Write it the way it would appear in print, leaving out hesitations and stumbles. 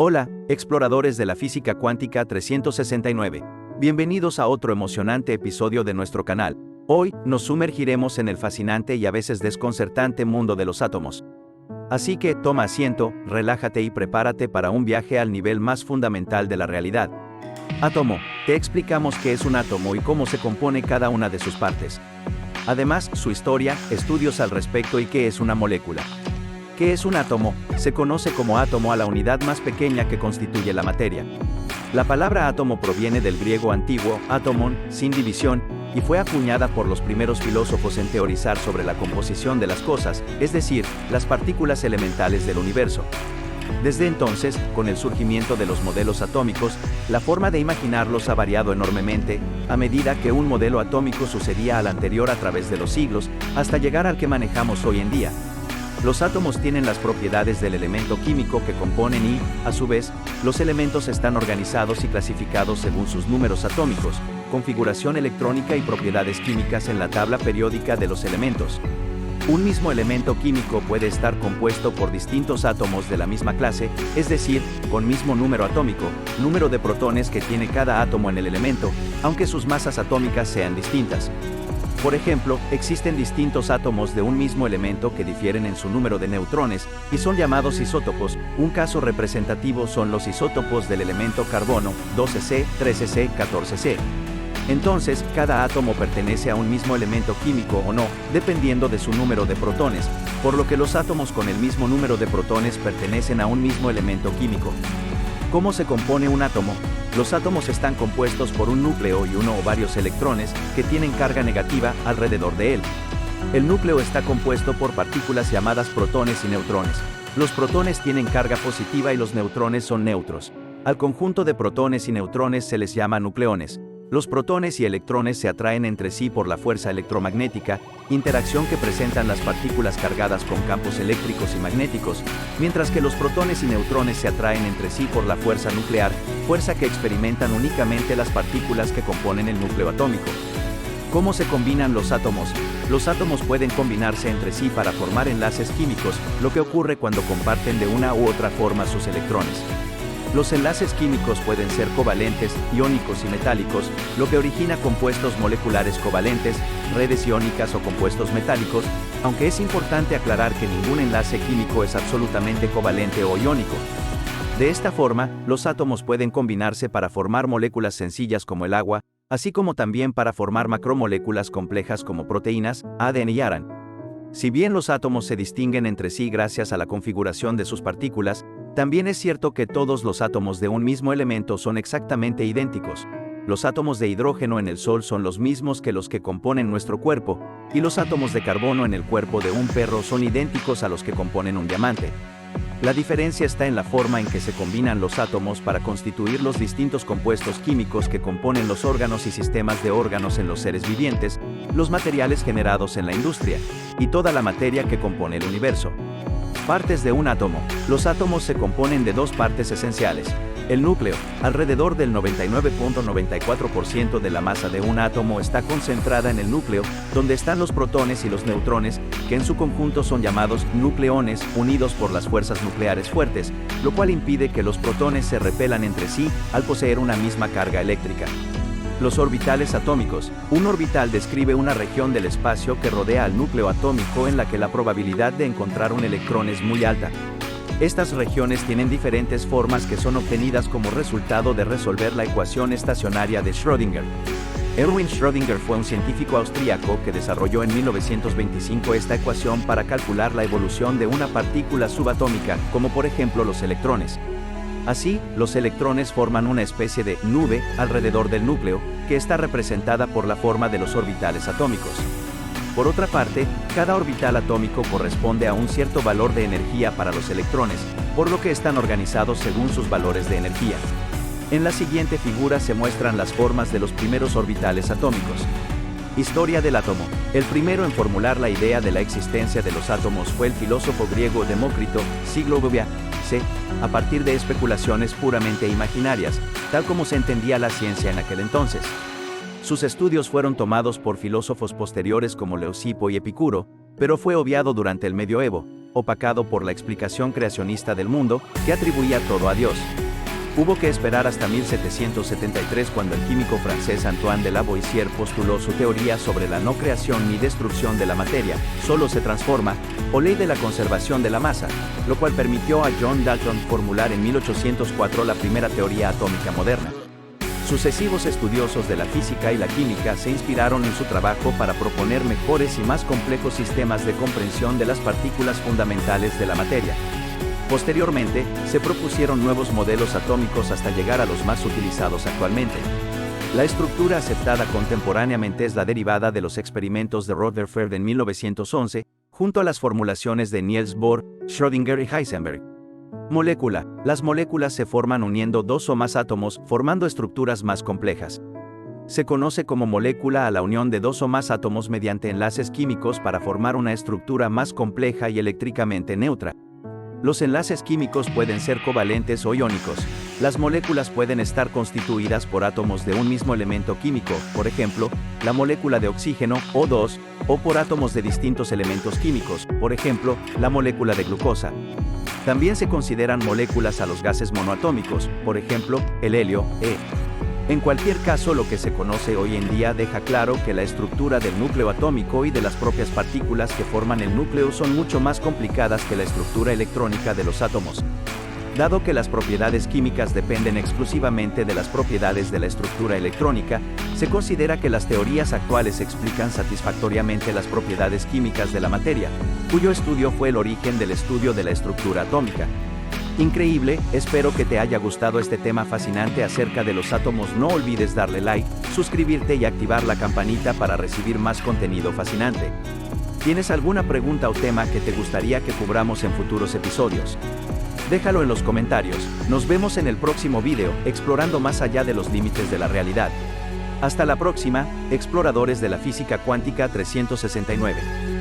Hola, exploradores de la física cuántica 369. Bienvenidos a otro emocionante episodio de nuestro canal. Hoy, nos sumergiremos en el fascinante y a veces desconcertante mundo de los átomos. Así que, toma asiento, relájate y prepárate para un viaje al nivel más fundamental de la realidad. Átomo. Te explicamos qué es un átomo y cómo se compone cada una de sus partes. Además, su historia, estudios al respecto y qué es una molécula. ¿Qué es un átomo? Se conoce como átomo a la unidad más pequeña que constituye la materia. La palabra átomo proviene del griego antiguo, átomon, sin división, y fue acuñada por los primeros filósofos en teorizar sobre la composición de las cosas, es decir, las partículas elementales del universo. Desde entonces, con el surgimiento de los modelos atómicos, la forma de imaginarlos ha variado enormemente, a medida que un modelo atómico sucedía al anterior a través de los siglos, hasta llegar al que manejamos hoy en día. Los átomos tienen las propiedades del elemento químico que componen y, a su vez, los elementos están organizados y clasificados según sus números atómicos, configuración electrónica y propiedades químicas en la tabla periódica de los elementos. Un mismo elemento químico puede estar compuesto por distintos átomos de la misma clase, es decir, con mismo número atómico, número de protones que tiene cada átomo en el elemento, aunque sus masas atómicas sean distintas. Por ejemplo, existen distintos átomos de un mismo elemento que difieren en su número de neutrones, y son llamados isótopos. Un caso representativo son los isótopos del elemento carbono, 12C, 13C, 14C. Entonces, cada átomo pertenece a un mismo elemento químico o no, dependiendo de su número de protones, por lo que los átomos con el mismo número de protones pertenecen a un mismo elemento químico. ¿Cómo se compone un átomo? Los átomos están compuestos por un núcleo y uno o varios electrones, que tienen carga negativa alrededor de él. El núcleo está compuesto por partículas llamadas protones y neutrones. Los protones tienen carga positiva y los neutrones son neutros. Al conjunto de protones y neutrones se les llama nucleones. Los protones y electrones se atraen entre sí por la fuerza electromagnética, interacción que presentan las partículas cargadas con campos eléctricos y magnéticos, mientras que los protones y neutrones se atraen entre sí por la fuerza nuclear, fuerza que experimentan únicamente las partículas que componen el núcleo atómico. ¿Cómo se combinan los átomos? Los átomos pueden combinarse entre sí para formar enlaces químicos, lo que ocurre cuando comparten de una u otra forma sus electrones. Los enlaces químicos pueden ser covalentes, iónicos y metálicos, lo que origina compuestos moleculares covalentes, redes iónicas o compuestos metálicos, aunque es importante aclarar que ningún enlace químico es absolutamente covalente o iónico. De esta forma, los átomos pueden combinarse para formar moléculas sencillas como el agua, así como también para formar macromoléculas complejas como proteínas, ADN y ARN. Si bien los átomos se distinguen entre sí gracias a la configuración de sus partículas, también es cierto que todos los átomos de un mismo elemento son exactamente idénticos. Los átomos de hidrógeno en el Sol son los mismos que los que componen nuestro cuerpo, y los átomos de carbono en el cuerpo de un perro son idénticos a los que componen un diamante. La diferencia está en la forma en que se combinan los átomos para constituir los distintos compuestos químicos que componen los órganos y sistemas de órganos en los seres vivientes, los materiales generados en la industria, y toda la materia que compone el universo. Partes de un átomo. Los átomos se componen de dos partes esenciales. El núcleo, alrededor del 99.94% de la masa de un átomo está concentrada en el núcleo, donde están los protones y los neutrones, que en su conjunto son llamados nucleones, unidos por las fuerzas nucleares fuertes, lo cual impide que los protones se repelan entre sí al poseer una misma carga eléctrica. Los orbitales atómicos. Un orbital describe una región del espacio que rodea al núcleo atómico en la que la probabilidad de encontrar un electrón es muy alta. Estas regiones tienen diferentes formas que son obtenidas como resultado de resolver la ecuación estacionaria de Schrödinger. Erwin Schrödinger fue un científico austríaco que desarrolló en 1925 esta ecuación para calcular la evolución de una partícula subatómica, como por ejemplo los electrones. Así, los electrones forman una especie de nube alrededor del núcleo, que está representada por la forma de los orbitales atómicos. Por otra parte, cada orbital atómico corresponde a un cierto valor de energía para los electrones, por lo que están organizados según sus valores de energía. En la siguiente figura se muestran las formas de los primeros orbitales atómicos. Historia del átomo. El primero en formular la idea de la existencia de los átomos fue el filósofo griego Demócrito, siglo VI, a partir de especulaciones puramente imaginarias, tal como se entendía la ciencia en aquel entonces. Sus estudios fueron tomados por filósofos posteriores como Leucipo y Epicuro, pero fue obviado durante el medioevo, opacado por la explicación creacionista del mundo, que atribuía todo a Dios. Hubo que esperar hasta 1773 cuando el químico francés Antoine de Lavoisier postuló su teoría sobre la no creación ni destrucción de la materia, solo se transforma, o ley de la conservación de la masa, lo cual permitió a John Dalton formular en 1804 la primera teoría atómica moderna. Sucesivos estudiosos de la física y la química se inspiraron en su trabajo para proponer mejores y más complejos sistemas de comprensión de las partículas fundamentales de la materia. Posteriormente, se propusieron nuevos modelos atómicos hasta llegar a los más utilizados actualmente. La estructura aceptada contemporáneamente es la derivada de los experimentos de Rutherford en 1911, junto a las formulaciones de Niels Bohr, Schrödinger y Heisenberg. Molécula. Las moléculas se forman uniendo dos o más átomos, formando estructuras más complejas. Se conoce como molécula a la unión de dos o más átomos mediante enlaces químicos para formar una estructura más compleja y eléctricamente neutra. Los enlaces químicos pueden ser covalentes o iónicos. Las moléculas pueden estar constituidas por átomos de un mismo elemento químico, por ejemplo, la molécula de oxígeno, O2, o por átomos de distintos elementos químicos, por ejemplo, la molécula de glucosa. También se consideran moléculas a los gases monoatómicos, por ejemplo, el helio, E. En cualquier caso, lo que se conoce hoy en día deja claro que la estructura del núcleo atómico y de las propias partículas que forman el núcleo son mucho más complicadas que la estructura electrónica de los átomos. Dado que las propiedades químicas dependen exclusivamente de las propiedades de la estructura electrónica, se considera que las teorías actuales explican satisfactoriamente las propiedades químicas de la materia, cuyo estudio fue el origen del estudio de la estructura atómica. Increíble, espero que te haya gustado este tema fascinante acerca de los átomos. No olvides darle like, suscribirte y activar la campanita para recibir más contenido fascinante. ¿Tienes alguna pregunta o tema que te gustaría que cubramos en futuros episodios? Déjalo en los comentarios. Nos vemos en el próximo video, explorando más allá de los límites de la realidad. Hasta la próxima, exploradores de la física cuántica 369.